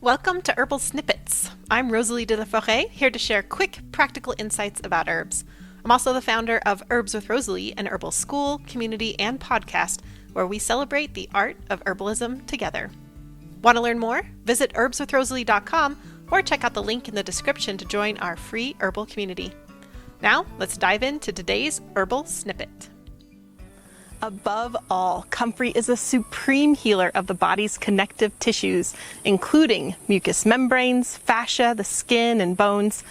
Welcome to Herbal Snippets. I'm Rosalee de la Forêt, here to share quick, practical insights about herbs. I'm also the founder of Herbs with Rosalee, an herbal school, community, and podcast where we celebrate the art of herbalism together. Want to learn more? Visit herbswithrosalee.com or check out the link in the description to join our free herbal community. Now, let's dive into today's Herbal Snippet. Above all, Comfrey is a supreme healer of the body's connective tissues, including mucous membranes, fascia, the skin, and bones.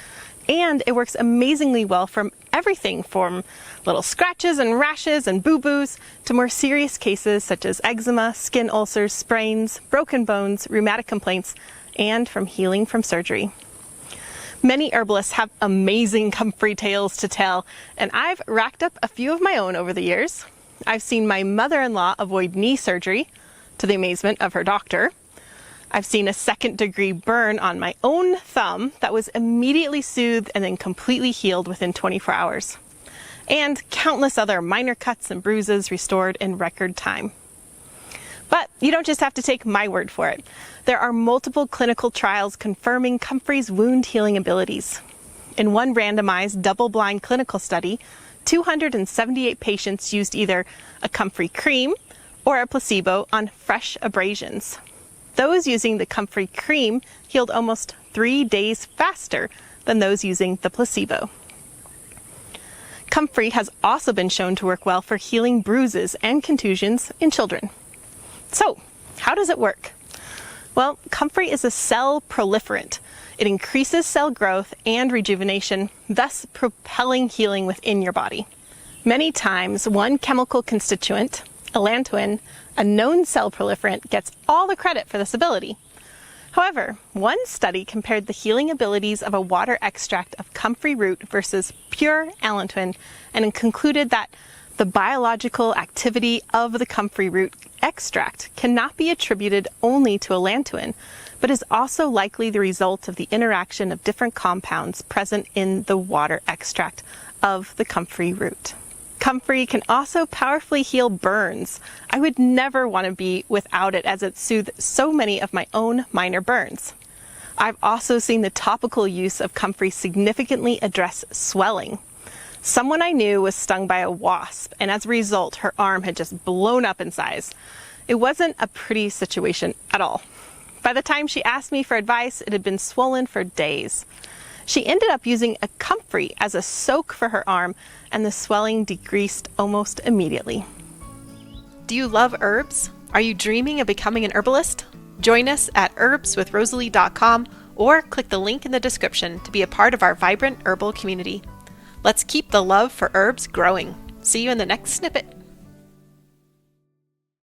And it works amazingly well from everything from little scratches and rashes and boo-boos to more serious cases such as eczema, skin ulcers, sprains, broken bones, rheumatic complaints, and from healing from surgery. Many herbalists have amazing Comfrey tales to tell, and I've racked up a few of my own over the years. I've seen my mother-in-law avoid knee surgery to the amazement of her doctor. I've seen a second-degree burn on my own thumb that was immediately soothed and then completely healed within 24 hours. And countless other minor cuts and bruises restored in record time. But you don't just have to take my word for it. There are multiple clinical trials confirming Comfrey's wound healing abilities. In one randomized, double-blind clinical study, 278 patients used either a Comfrey cream or a placebo on fresh abrasions. Those using the Comfrey cream healed almost 3 days faster than those using the placebo. Comfrey has also been shown to work well for healing bruises and contusions in children. So, how does it work? Well, Comfrey is a cell proliferant. It increases cell growth and rejuvenation, thus propelling healing within your body. Many times, one chemical constituent, allantoin, a known cell proliferant, gets all the credit for this ability. However, one study compared the healing abilities of a water extract of Comfrey root versus pure allantoin and concluded that the biological activity of the Comfrey root extract cannot be attributed only to allantoin, but is also likely the result of the interaction of different compounds present in the water extract of the Comfrey root. Comfrey can also powerfully heal burns. I would never want to be without it, as it soothed so many of my own minor burns. I've also seen the topical use of Comfrey significantly address swelling. Someone I knew was stung by a wasp, and as a result, her arm had just blown up in size. It wasn't a pretty situation at all. By the time she asked me for advice, it had been swollen for days. She ended up using a Comfrey as a soak for her arm, and the swelling decreased almost immediately. Do you love herbs? Are you dreaming of becoming an herbalist? Join us at herbswithrosalee.com or click the link in the description to be a part of our vibrant herbal community. Let's keep the love for herbs growing. See you in the next snippet.